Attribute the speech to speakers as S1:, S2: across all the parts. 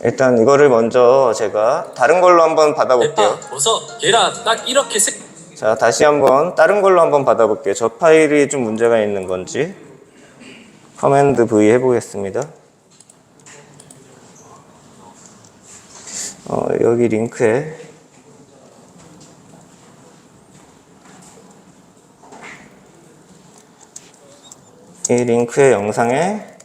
S1: 일단 이거를 먼저 제가 다른 걸로 한번 받아볼게요.
S2: 대파, 버섯, 계란 딱 이렇게
S1: 자, 다시 한번 다른 걸로 한번 받아볼게요. 저 파일이 좀 문제가 있는 건지 커맨드 V 해보겠습니다. 여기 링크에 이 링크의 영상의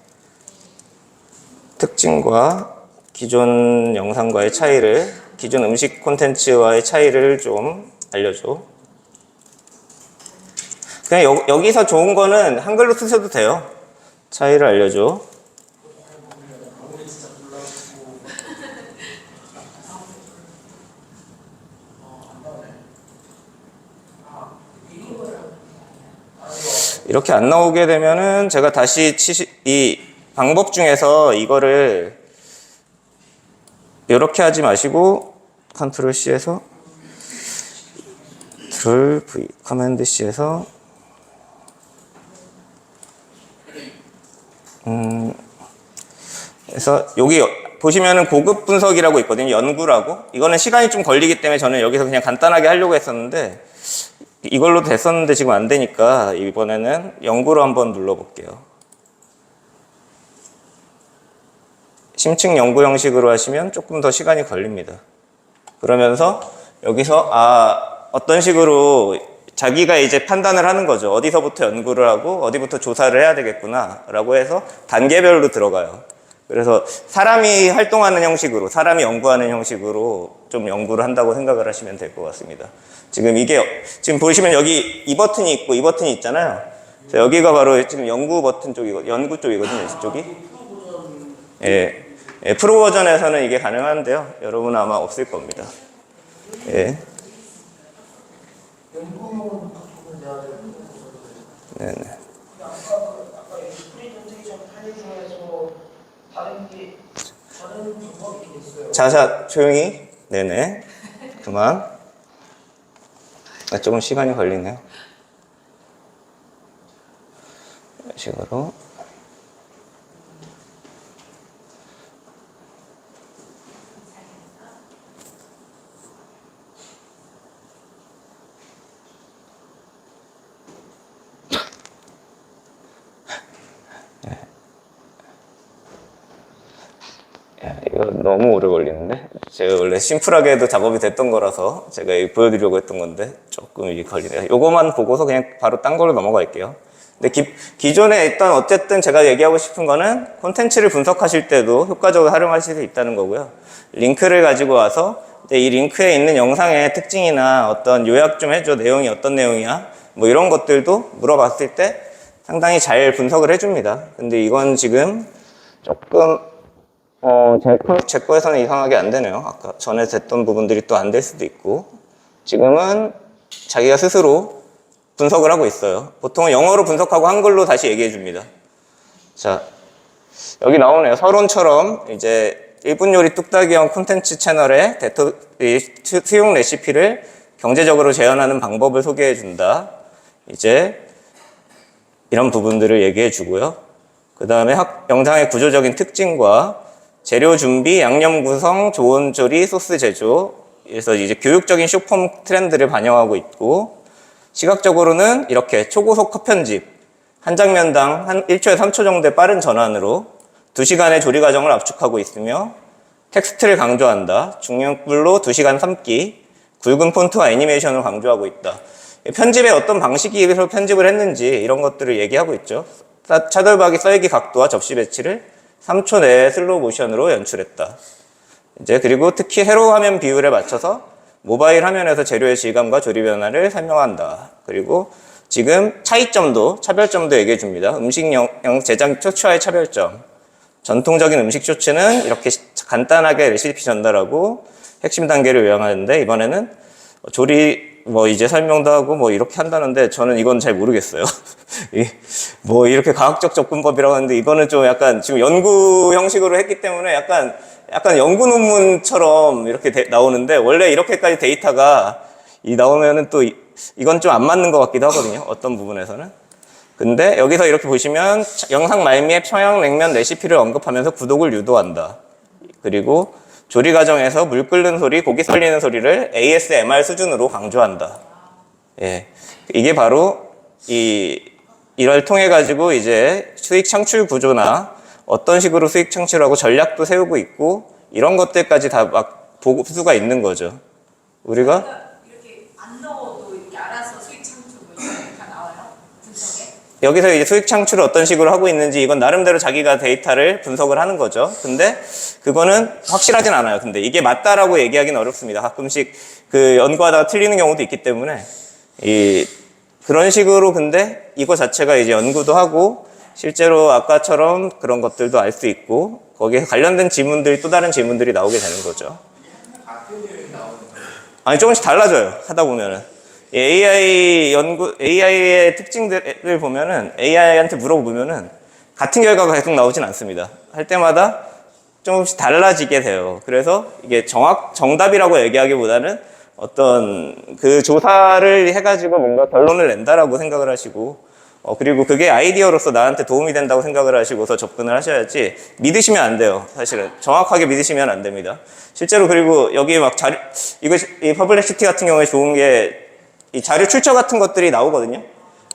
S1: 특징과 기존 영상과의 차이를, 기존 음식 콘텐츠와의 차이를 좀 알려줘. 그냥 여기서 좋은 거는 한글로 쓰셔도 돼요. 차이를 알려줘. 이렇게 안 나오게 되면은 제가 다시 이 방법 중에서 이거를 이렇게 하지 마시고 컨트롤 C에서 컨트롤 V, 커맨드 C에서 그래서 여기 보시면은 고급 분석이라고 있거든요. 연구라고. 이거는 시간이 좀 걸리기 때문에 저는 여기서 그냥 간단하게 하려고 했었는데 이걸로 됐었는데 지금 안 되니까 이번에는 연구로 한번 눌러볼게요. 심층 연구 형식으로 하시면 조금 더 시간이 걸립니다. 그러면서 여기서 어떤 식으로 자기가 이제 판단을 하는 거죠. 어디서부터 연구를 하고 어디부터 조사를 해야 되겠구나 라고 해서 단계별로 들어가요. 그래서 사람이 활동하는 형식으로, 사람이 연구하는 형식으로 좀 연구를 한다고 생각을 하시면 될 것 같습니다. 지금 보시면 여기 이 버튼이 있고 이 버튼이 있잖아요. 여기가 바로 지금 연구 버튼 연구 쪽이거든요. 이쪽이. 예. 프로 버전에서는 이게 가능한데요. 여러분은 아마 없을 겁니다. 예. 네네.
S3: 아까 이 프리젠테이션 파일 중에서 다른 방법이 좀 있어요.
S1: 자자, 조용히. 네네. 그만. 조금 시간이 걸리네요. 이런 식으로. 이거 너무 오래 걸리는데? 제가 원래 심플하게도 작업이 됐던 거라서 제가 보여드리려고 했던 건데 조금 이게 걸리네요. 요거만 보고서 그냥 바로 딴 걸로 넘어갈게요. 근데 기존에 일단 어쨌든 제가 얘기하고 싶은 거는 콘텐츠를 분석하실 때도 효과적으로 활용하실 수 있다는 거고요. 링크를 가지고 와서 이 링크에 있는 영상의 특징이나 어떤 요약 좀 해줘. 내용이 어떤 내용이야? 뭐 이런 것들도 물어봤을 때 상당히 잘 분석을 해줍니다. 근데 이건 지금 조금 제 거에서는 이상하게 안 되네요. 아까 전에 됐던 부분들이 또 안 될 수도 있고. 지금은 자기가 스스로 분석을 하고 있어요. 보통은 영어로 분석하고 한글로 다시 얘기해 줍니다. 자, 여기 나오네요. 서론처럼 이제 1분 요리 뚝딱이형 콘텐츠 채널에 수용 레시피를 경제적으로 재현하는 방법을 소개해 준다. 이제 이런 부분들을 얘기해 주고요. 그 다음에 영상의 구조적인 특징과 재료 준비, 양념 구성, 좋은 조리, 소스 제조. 그래서 이제 교육적인 숏폼 트렌드를 반영하고 있고, 시각적으로는 이렇게 초고속 컷 편집, 한 장면당 한 1초에 3초 정도의 빠른 전환으로 2시간의 조리 과정을 압축하고 있으며, 텍스트를 강조한다. 중력불로 2시간 삶기, 굵은 폰트와 애니메이션을 강조하고 있다. 편집의 어떤 방식으로 편집을 했는지 이런 것들을 얘기하고 있죠. 차돌박이 썰기 각도와 접시 배치를 3초 내에 슬로우 모션으로 연출했다. 이제 그리고 특히 세로 화면 비율에 맞춰서 모바일 화면에서 재료의 질감과 조리 변화를 설명한다. 그리고 지금 차별점도 얘기해 줍니다. 음식 제작 쇼츠와의 차별점. 전통적인 음식 쇼츠는 이렇게 간단하게 레시피 전달하고 핵심 단계를 요약하는데 이번에는 조리 이제 설명도 하고 이렇게 한다는데 저는 이건 잘 모르겠어요. 이렇게 과학적 접근법이라고 하는데 이거는 좀 약간 지금 연구 형식으로 했기 때문에 약간 연구 논문처럼 이렇게 나오는데 원래 이렇게까지 데이터가 나오면은 또 이건 좀 안 맞는 것 같기도 하거든요. 어떤 부분에서는. 근데 여기서 이렇게 보시면 영상 말미에 평양냉면 레시피를 언급하면서 구독을 유도한다. 그리고 조리 과정에서 물 끓는 소리, 고기 썰리는 소리를 ASMR 수준으로 강조한다. 예. 이게 바로 이걸 통해 가지고 이제 수익 창출 구조나 어떤 식으로 수익 창출하고 전략도 세우고 있고 이런 것들까지 다 막 보고수가 있는 거죠. 우리가
S4: 이렇게 안 넣어도 이렇게 알아서 수익 창출 뭐 이런 게 다 나와요? 분석에?
S1: 여기서 이제 수익 창출을 어떤 식으로 하고 있는지 이건 나름대로 자기가 데이터를 분석을 하는 거죠. 근데 그거는 확실하진 않아요. 근데 이게 맞다라고 얘기하기는 어렵습니다. 가끔씩 그 연구하다가 틀리는 경우도 있기 때문에 그런 식으로 근데 이거 자체가 이제 연구도 하고 실제로 아까처럼 그런 것들도 알 수 있고 거기에 관련된 지문들이 또 다른 지문들이 나오게 되는 거죠. 아니 조금씩 달라져요. 하다 보면은 AI의 특징들을 보면은 AI한테 물어보면은 같은 결과가 계속 나오진 않습니다. 할 때마다 조금씩 달라지게 돼요. 그래서 이게 정답이라고 얘기하기보다는 어떤 그 조사를 해가지고 뭔가 결론을 낸다라고 생각을 하시고 그리고 그게 아이디어로서 나한테 도움이 된다고 생각을 하시고서 접근을 하셔야지 믿으시면 안 돼요. 사실은 정확하게 믿으시면 안 됩니다. 실제로 그리고 여기 막 이 퍼블리시티 같은 경우에 좋은 게 이 자료 출처 같은 것들이 나오거든요.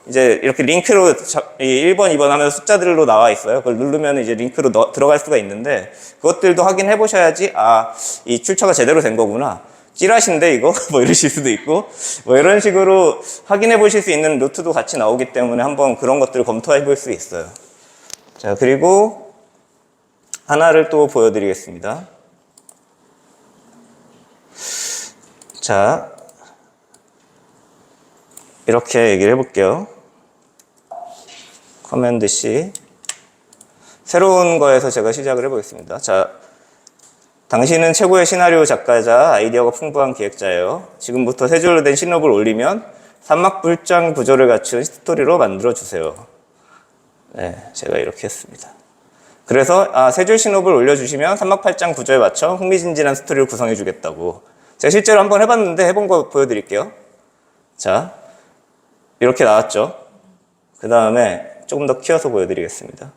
S1: 이제 이렇게 링크로 1번, 2번 하면서 숫자들로 나와 있어요. 그걸 누르면 이제 링크로 들어갈 수가 있는데 그것들도 확인해 보셔야지 이 출처가 제대로 된 거구나. 찌라시인데 이거? 뭐 이러실 수도 있고 뭐 이런 식으로 확인해 보실 수 있는 노트도 같이 나오기 때문에 한번 그런 것들을 검토해 볼 수 있어요. 자, 그리고 하나를 또 보여드리겠습니다. 자, 이렇게 얘기를 해볼게요. 커맨드 C. 새로운 거에서 제가 시작을 해보겠습니다. 자, 당신은 최고의 시나리오 작가자, 아이디어가 풍부한 기획자예요. 지금부터 세 줄로 된 신업을 올리면 삼막불장 구조를 갖춘 스토리로 만들어주세요. 네, 제가 이렇게 했습니다. 그래서 세 줄 신업을 올려주시면 삼막팔장 구조에 맞춰 흥미진진한 스토리를 구성해주겠다고. 제가 실제로 한번 해봤는데 해본 거 보여드릴게요. 자, 이렇게 나왔죠. 그 다음에 조금 더 키워서 보여드리겠습니다.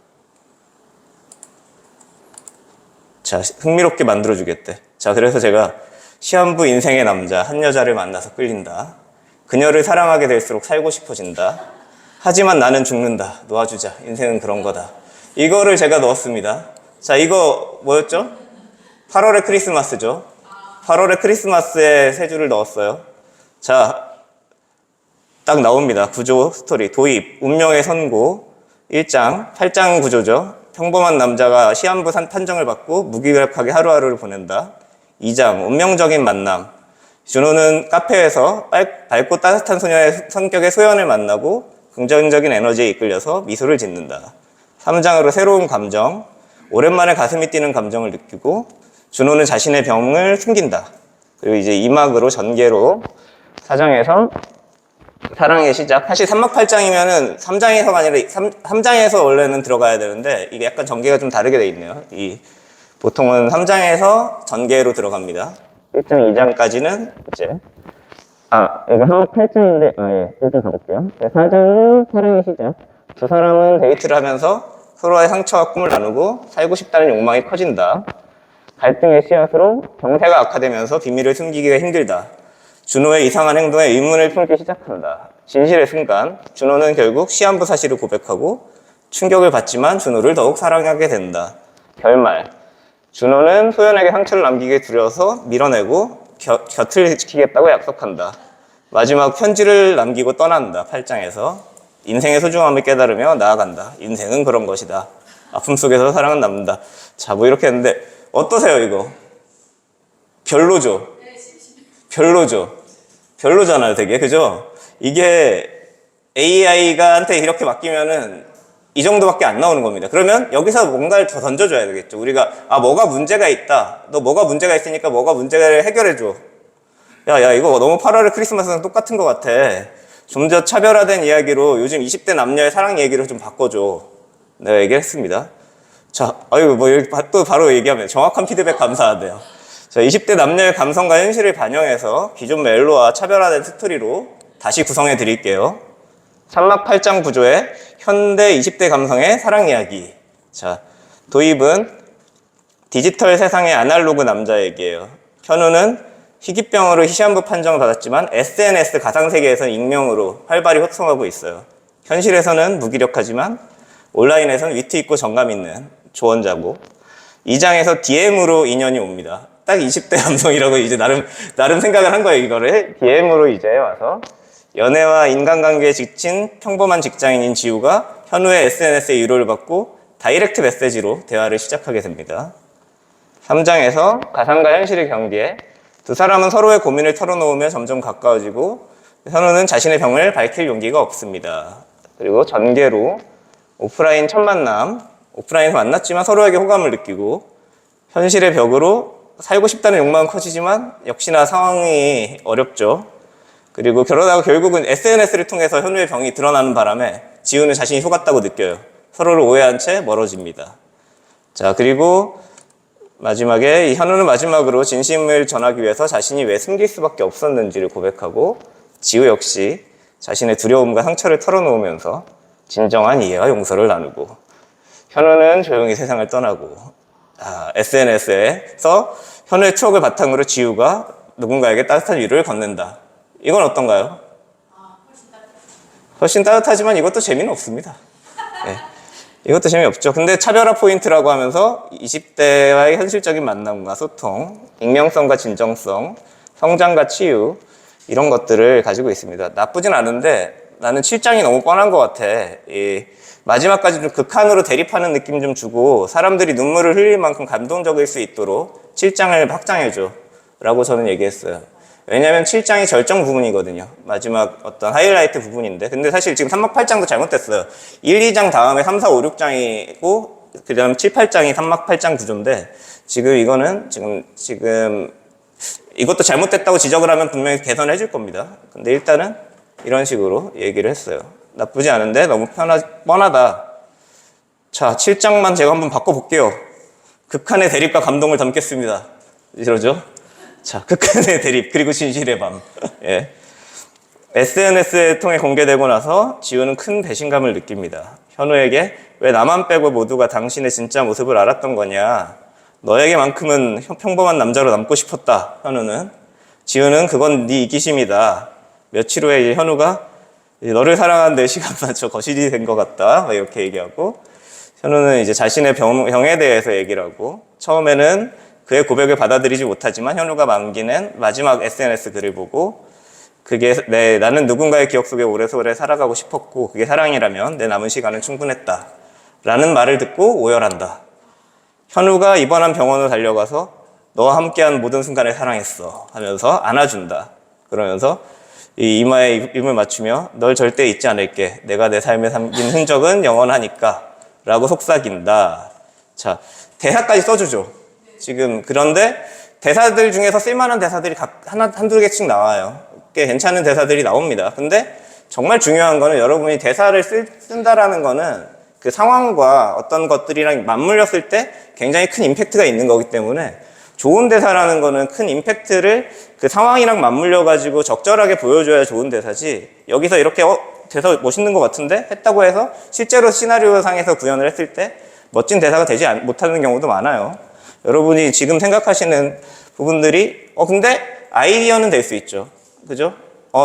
S1: 자, 흥미롭게 만들어주겠대. 자, 그래서 제가 시한부 인생의 남자, 한 여자를 만나서 끌린다. 그녀를 사랑하게 될수록 살고 싶어진다. 하지만 나는 죽는다. 놓아주자. 인생은 그런 거다. 이거를 제가 넣었습니다. 자, 이거 뭐였죠? 8월의 크리스마스죠. 8월의 크리스마스에 세 줄을 넣었어요. 자, 딱 나옵니다. 구조 스토리. 도입, 운명의 선고, 1장, 8장 구조죠. 평범한 남자가 시한부 판정을 받고 무기력하게 하루하루를 보낸다. 2장, 운명적인 만남. 준호는 카페에서 밝고 따뜻한 소녀의 성격의 소연을 만나고 긍정적인 에너지에 이끌려서 미소를 짓는다. 3장으로 새로운 감정. 오랜만에 가슴이 뛰는 감정을 느끼고 준호는 자신의 병을 숨긴다. 그리고 이제 2막으로 전개로 4장에서 사랑의 시작. 사실 3막 8장이면은 3장에서가 아니라 3장에서 원래는 들어가야 되는데 이게 약간 전개가 좀 다르게 돼 있네요. 보통은 3장에서 전개로 들어갑니다. 1.2장까지는 이제 이거 3막 8장인데 일단 가볼게요. 4장은 사랑의 시작. 두 사람은 데이트를 하면서 서로의 상처와 꿈을 나누고 살고 싶다는 욕망이 커진다. 갈등의 씨앗으로 병세가 악화되면서 비밀을 숨기기가 힘들다. 준호의 이상한 행동에 의문을 품기 시작한다. 진실의 순간, 준호는 결국 시한부 사실을 고백하고 충격을 받지만 준호를 더욱 사랑하게 된다. 결말, 준호는 소연에게 상처를 남기게 두려워서 밀어내고 곁을 지키겠다고 약속한다. 마지막 편지를 남기고 떠난다. 8장에서 인생의 소중함을 깨달으며 나아간다. 인생은 그런 것이다. 아픔 속에서 사랑은 남는다. 자, 뭐 이렇게 했는데 어떠세요 이거? 별로죠? 별로잖아요 되게, 그죠? 이게 AI가 한테 이렇게 맡기면은 이 정도밖에 안 나오는 겁니다. 그러면 여기서 뭔가를 더 던져줘야 되겠죠. 우리가 뭐가 문제가 있다. 너 뭐가 문제가 있으니까 뭐가 문제를 해결해줘. 야 이거 너무 8월의 크리스마스랑 똑같은 것 같아. 좀 더 차별화된 이야기로 요즘 20대 남녀의 사랑 얘기를 좀 바꿔줘. 내가 얘기했습니다. 자, 뭐 또 바로 얘기하면 정확한 피드백 감사하대요. 자, 20대 남녀의 감성과 현실을 반영해서 기존 멜로와 차별화된 스토리로 다시 구성해 드릴게요. 3막 8장 구조의 현대 20대 감성의 사랑 이야기. 자, 도입은 디지털 세상의 아날로그 남자 얘기예요. 현우는 희귀병으로 시한부 판정을 받았지만 SNS 가상세계에서는 익명으로 활발히 활동하고 있어요. 현실에서는 무기력하지만 온라인에서는 위트 있고 정감 있는 조언자고, 이 장에서 DM으로 인연이 옵니다. 딱 20대 남성이라고 이제 나름 생각을 한 거예요. 이거를 DM으로 이제 와서 연애와 인간관계에 지친 평범한 직장인인 지우가 현우의 SNS에 유료를 받고 다이렉트 메시지로 대화를 시작하게 됩니다. 3장에서 가상과 현실의 경계에 두 사람은 서로의 고민을 털어놓으며 점점 가까워지고 현우는 자신의 병을 밝힐 용기가 없습니다. 그리고 전개로 오프라인 첫 만남, 오프라인에서 만났지만 서로에게 호감을 느끼고 현실의 벽으로 살고 싶다는 욕망은 커지지만 역시나 상황이 어렵죠. 그리고 그러다가 결국은 SNS를 통해서 현우의 병이 드러나는 바람에 지우는 자신이 속았다고 느껴요. 서로를 오해한 채 멀어집니다. 자, 그리고 마지막에 이 현우는 마지막으로 진심을 전하기 위해서 자신이 왜 숨길 수밖에 없었는지를 고백하고 지우 역시 자신의 두려움과 상처를 털어놓으면서 진정한 이해와 용서를 나누고 현우는 조용히 세상을 떠나고 SNS에서 현우의 추억을 바탕으로 지우가 누군가에게 따뜻한 위로를 건넨다. 이건 어떤가요? 훨씬 따뜻하지만 이것도 재미는 없습니다. 네. 이것도 재미없죠. 근데 차별화 포인트라고 하면서 20대와의 현실적인 만남과 소통, 익명성과 진정성, 성장과 치유, 이런 것들을 가지고 있습니다. 나쁘진 않은데 나는 7장이 너무 뻔한 것 같아. 이 마지막까지 좀 극한으로 대립하는 느낌 좀 주고 사람들이 눈물을 흘릴 만큼 감동적일 수 있도록 7장을 확장해줘 라고 저는 얘기했어요. 왜냐면 7장이 절정 부분이거든요. 마지막 어떤 하이라이트 부분인데. 근데 사실 지금 3막 8장도 잘못됐어요. 1, 2장 다음에 3, 4, 5, 6장이고, 그 다음 7, 8장이 3막 8장 구조인데, 지금 이거는 지금, 이것도 잘못됐다고 지적을 하면 분명히 개선을 해줄 겁니다. 근데 일단은 이런 식으로 얘기를 했어요. 나쁘지 않은데 너무 뻔하다. 자, 7장만 제가 한번 바꿔볼게요. 극한의 대립과 감동을 담겠습니다. 이러죠? 자, 극한의 대립, 그리고 진실의 밤. 예. SNS를 통해 공개되고 나서 지우는 큰 배신감을 느낍니다. 현우에게 왜 나만 빼고 모두가 당신의 진짜 모습을 알았던 거냐. 너에게만큼은 평범한 남자로 남고 싶었다. 현우는. 지우는 그건 네 이기심이다. 며칠 후에 이제 현우가 너를 사랑하는 내 시간 맞춰 거실이 된 것 같다. 이렇게 얘기하고 현우는 이제 자신의 병에 대해서 얘기를 하고 처음에는 그의 고백을 받아들이지 못하지만 현우가 남기는 마지막 SNS 글을 보고 그게 나는 누군가의 기억 속에 오래오래 살아가고 싶었고 그게 사랑이라면 내 남은 시간은 충분했다 라는 말을 듣고 오열한다. 현우가 입원한 병원으로 달려가서 너와 함께한 모든 순간을 사랑했어 하면서 안아준다. 그러면서 이 이마에 입을 맞추며 널 절대 잊지 않을게. 내가 내 삶에 남긴 흔적은 영원하니까 라고 속삭인다. 자, 대사까지 써주죠. 지금 그런데 대사들 중에서 쓸만한 대사들이 한두 개씩 나와요. 꽤 괜찮은 대사들이 나옵니다. 근데 정말 중요한 거는 여러분이 대사를 쓴다라는 거는 그 상황과 어떤 것들이랑 맞물렸을 때 굉장히 큰 임팩트가 있는 거기 때문에 좋은 대사라는 거는 큰 임팩트를 그 상황이랑 맞물려가지고 적절하게 보여줘야 좋은 대사지 여기서 이렇게 대사 멋있는 것 같은데 했다고 해서 실제로 시나리오상에서 구현을 했을 때 멋진 대사가 되지 못하는 경우도 많아요. 여러분이 지금 생각하시는 부분들이 근데 아이디어는 될 수 있죠. 그죠?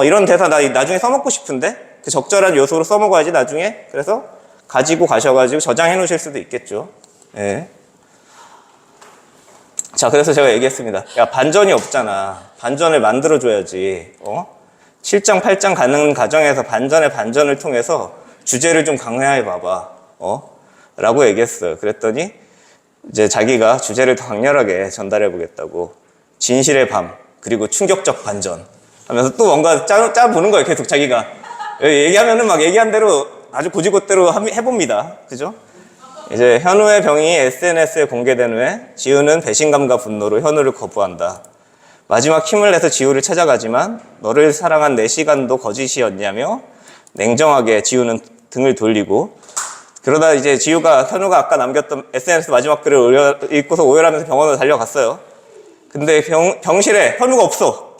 S1: 이런 대사 나 나중에 써먹고 싶은데 그 적절한 요소로 써먹어야지 나중에. 그래서 가지고 가셔가지고 저장해 놓으실 수도 있겠죠. 예. 자, 그래서 제가 얘기했습니다. 야, 반전이 없잖아. 반전을 만들어줘야지. 7장, 8장 가는 과정에서 반전을 통해서 주제를 좀 강화해 봐봐. 라고 얘기했어요. 그랬더니 이제 자기가 주제를 더 강렬하게 전달해 보겠다고. 진실의 밤, 그리고 충격적 반전 하면서 또 뭔가 짜보는 거예요. 계속 자기가. 얘기하면은 막 얘기한 대로 아주 고지고대로 해봅니다. 그죠? 이제 현우의 병이 SNS에 공개된 후에 지우는 배신감과 분노로 현우를 거부한다. 마지막 힘을 내서 지우를 찾아가지만 너를 사랑한 내 시간도 거짓이었냐며 냉정하게 지우는 등을 돌리고 그러다 이제 지우가 현우가 아까 남겼던 SNS 마지막 글을 읽고서 오열하면서 병원으로 달려갔어요. 근데 병실에 현우가 없어.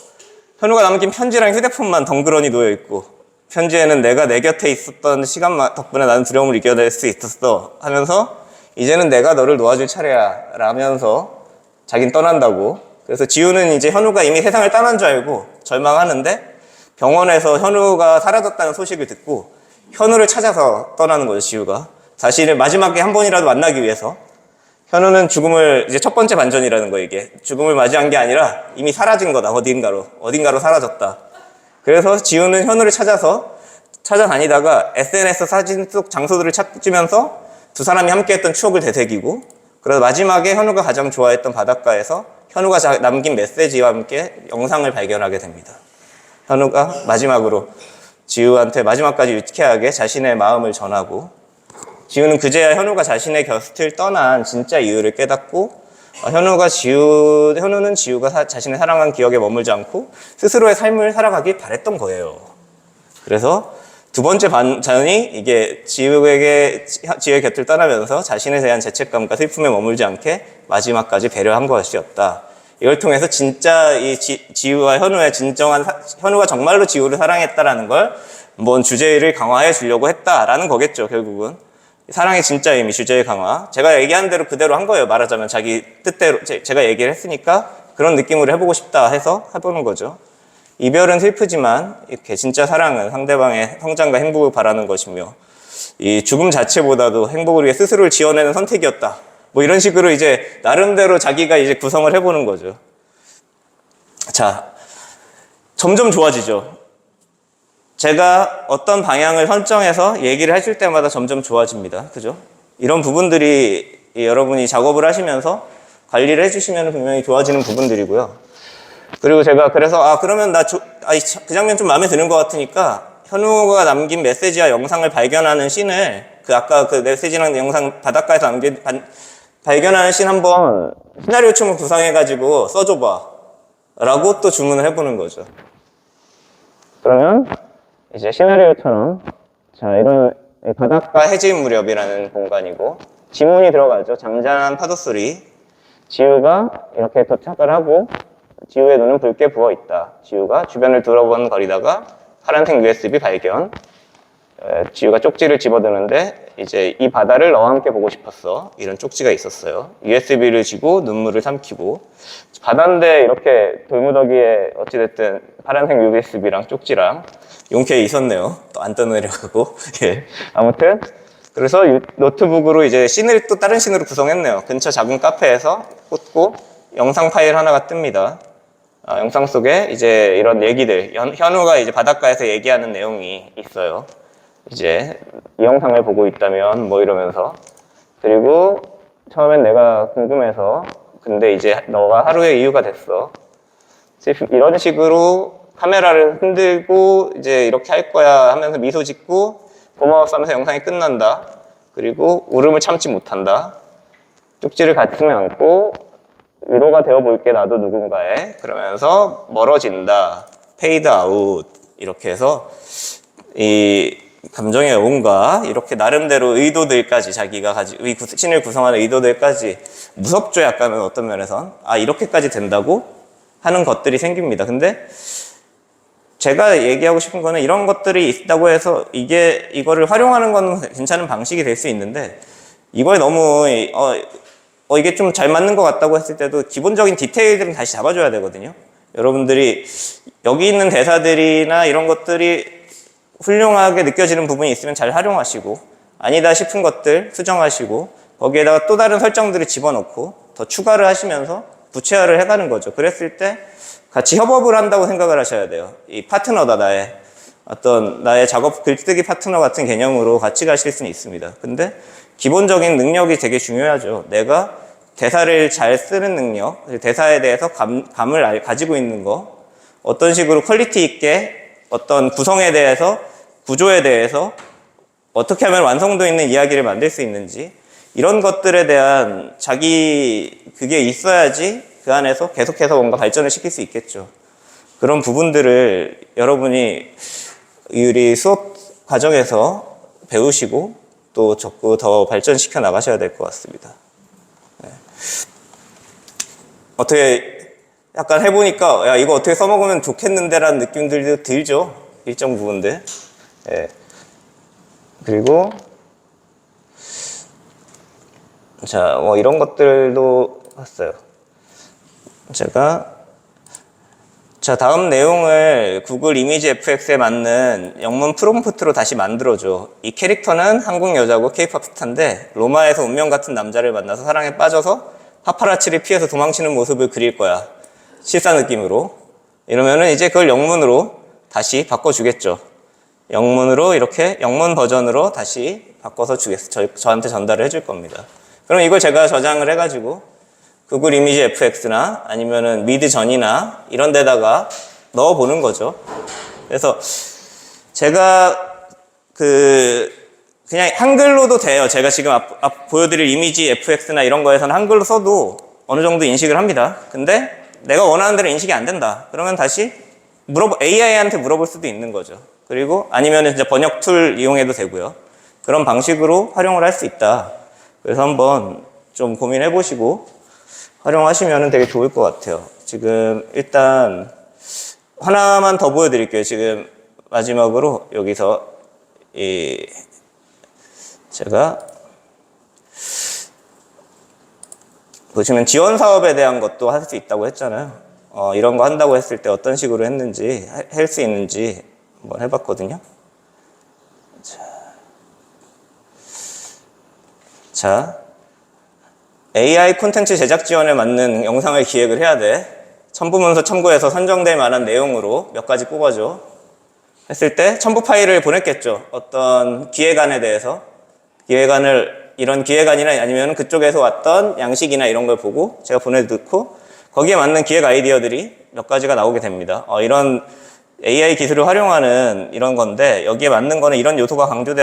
S1: 현우가 남긴 편지랑 휴대폰만 덩그러니 놓여있고 편지에는 내가 내 곁에 있었던 시간 덕분에 나는 두려움을 이겨낼 수 있었어 하면서 이제는 내가 너를 놓아줄 차례야 라면서 자긴 떠난다고. 그래서 지우는 이제 현우가 이미 세상을 떠난 줄 알고 절망하는데 병원에서 현우가 사라졌다는 소식을 듣고 현우를 찾아서 떠나는 거죠, 지우가. 자신을 마지막에 한 번이라도 만나기 위해서. 현우는 죽음을, 이제 첫 번째 반전이라는 거, 이게. 죽음을 맞이한 게 아니라 이미 사라진 거다, 어딘가로 사라졌다. 그래서 지우는 현우를 찾아다니다가 SNS 사진 속 장소들을 찾으면서 두 사람이 함께 했던 추억을 되새기고, 그래서 마지막에 현우가 가장 좋아했던 바닷가에서 현우가 남긴 메시지와 함께 영상을 발견하게 됩니다. 현우가 마지막으로 지우한테 마지막까지 유쾌하게 자신의 마음을 전하고, 지우는 그제야 현우가 자신의 곁을 떠난 진짜 이유를 깨닫고, 현우는 지우가 자신의 사랑한 기억에 머물지 않고 스스로의 삶을 살아가길 바랬던 거예요. 그래서 두 번째 반전이 이게 지우의 곁을 떠나면서 자신에 대한 죄책감과 슬픔에 머물지 않게 마지막까지 배려한 것이었다. 이걸 통해서 진짜 이 지우와 현우의 현우가 정말로 지우를 사랑했다라는 걸 한번 주제를 강화해 주려고 했다라는 거겠죠, 결국은. 사랑의 진짜 의미, 주제의 강화. 제가 얘기한 대로 그대로 한 거예요, 말하자면. 자기 뜻대로, 제가 얘기를 했으니까 그런 느낌으로 해보고 싶다 해서 해보는 거죠. 이별은 슬프지만, 이렇게 진짜 사랑은 상대방의 성장과 행복을 바라는 것이며, 이 죽음 자체보다도 행복을 위해 스스로를 지어내는 선택이었다. 뭐 이런 식으로 이제, 나름대로 자기가 이제 구성을 해보는 거죠. 자, 점점 좋아지죠. 제가 어떤 방향을 설정해서 얘기를 해줄 때마다 점점 좋아집니다. 그죠? 이런 부분들이 여러분이 작업을 하시면서 관리를 해주시면 분명히 좋아지는 부분들이고요. 그리고 제가 그래서, 그러면 그 장면 좀 마음에 드는 것 같으니까 현우가 남긴 메시지와 영상을 발견하는 씬을, 아까 그 메시지랑 영상 바닷가에서 발견하는 씬 한번 시나리오충을 구상해가지고 써줘봐. 라고 또 주문을 해보는 거죠. 그러면, 이제 시나리오처럼, 자, 이런 바닷가 해질 무렵이라는 공간이고, 지문이 들어가죠. 잔잔한 파도 소리. 지우가 이렇게 도착을 하고, 지우의 눈은 붉게 부어 있다. 지우가 주변을 둘러본거리다가 파란색 USB 발견. 지우가 쪽지를 집어드는데, 이제 이 바다를 너와 함께 보고 싶었어. 이런 쪽지가 있었어요. USB를 쥐고 눈물을 삼키고, 바다인데 이렇게 돌무더기에 어찌됐든 파란색 USB랑 쪽지랑 용케 있었네요. 또 안 떠내려가고. 예. 아무튼, 그래서 노트북으로 이제 씬을 또 다른 씬으로 구성했네요. 근처 작은 카페에서 꽂고 영상 파일 하나가 뜹니다. 영상 속에 이제 이런 얘기들, 현우가 이제 바닷가에서 얘기하는 내용이 있어요. 이제 이 영상을 보고 있다면 뭐 이러면서. 그리고 처음엔 내가 궁금해서 근데 이제 너가 하루의 이유가 됐어. 이런 식으로 카메라를 흔들고 이제 이렇게 할 거야 하면서 미소 짓고 고마웠어 하면서 영상이 끝난다. 그리고 울음을 참지 못한다. 쪽지를 가슴에 안고 위로가 되어볼게 나도 누군가에. 그러면서 멀어진다. 페이드 아웃. 이렇게 해서 이 감정의 온과 이렇게 나름대로 의도들까지 자기가 가지고 이 씬을 구성하는 의도들까지 무섭죠, 약간은 어떤 면에선. 이렇게까지 된다고 하는 것들이 생깁니다. 근데 제가 얘기하고 싶은 거는 이런 것들이 있다고 해서 이거를 활용하는 건 괜찮은 방식이 될 수 있는데, 이걸 너무 이게 좀 잘 맞는 것 같다고 했을 때도 기본적인 디테일들은 다시 잡아줘야 되거든요. 여러분들이 여기 있는 대사들이나 이런 것들이 훌륭하게 느껴지는 부분이 있으면 잘 활용하시고, 아니다 싶은 것들 수정하시고, 거기에다가 또 다른 설정들을 집어넣고 더 추가를 하시면서 구체화를 해가는 거죠. 그랬을 때 같이 협업을 한다고 생각을 하셔야 돼요. 이 파트너다, 나의 작업 글쓰기 파트너 같은 개념으로 같이 가실 수는 있습니다. 근데 기본적인 능력이 되게 중요하죠. 내가 대사를 잘 쓰는 능력, 대사에 대해서 감을 가지고 있는 거, 어떤 식으로 퀄리티 있게 어떤 구성에 대해서, 구조에 대해서 어떻게 하면 완성도 있는 이야기를 만들 수 있는지, 이런 것들에 대한 그게 있어야지 그 안에서 계속해서 뭔가 발전을 시킬 수 있겠죠. 그런 부분들을 여러분이 우리 수업 과정에서 배우시고 또 적고 더 발전시켜 나가셔야 될 것 같습니다. 네. 어떻게 약간 해보니까 이거 어떻게 써먹으면 좋겠는데 라는 느낌들도 들죠. 일정 부분들. 네. 그리고 자, 뭐 이런 것들도 했어요. 자, 다음 내용을 구글 이미지 FX에 맞는 영문 프롬프트로 다시 만들어줘. 이 캐릭터는 한국 여자고 케이팝 스타인데 로마에서 운명 같은 남자를 만나서 사랑에 빠져서 파파라치를 피해서 도망치는 모습을 그릴 거야. 실사 느낌으로. 이러면은 이제 그걸 영문으로 다시 바꿔주겠죠. 영문으로 이렇게 영문 버전으로 다시 바꿔서 저한테 전달을 해줄 겁니다. 그럼 이걸 제가 저장을 해가지고 구글 이미지 FX나 아니면은 미드전이나 이런 데다가 넣어보는 거죠. 그래서 제가 그냥 한글로도 돼요. 제가 지금 앞 보여드릴 이미지 FX나 이런 거에서는 한글로 써도 어느 정도 인식을 합니다. 근데 내가 원하는 대로 인식이 안 된다. 그러면 다시 AI한테 물어볼 수도 있는 거죠. 그리고 아니면은 진짜 번역 툴 이용해도 되고요. 그런 방식으로 활용을 할 수 있다. 그래서 한번 좀 고민해 보시고 활용하시면 되게 좋을 것 같아요. 지금 일단 하나만 더 보여드릴게요. 지금 마지막으로 여기서 제가 보시면 지원 사업에 대한 것도 할 수 있다고 했잖아요. 이런 거 한다고 했을 때 어떤 식으로 했는지 할 수 있는지 한번 해봤거든요. 자, AI 콘텐츠 제작 지원에 맞는 영상을 기획을 해야 돼. 첨부문서 첨부해서 선정될 만한 내용으로 몇 가지 뽑아줘. 했을 때 첨부 파일을 보냈겠죠. 어떤 기획안에 대해서. 이런 기획안이나 아니면 그쪽에서 왔던 양식이나 이런 걸 보고 제가 보내놓고 거기에 맞는 기획 아이디어들이 몇 가지가 나오게 됩니다. 이런 AI 기술을 활용하는 이런 건데 여기에 맞는 거는 이런 요소가 강조돼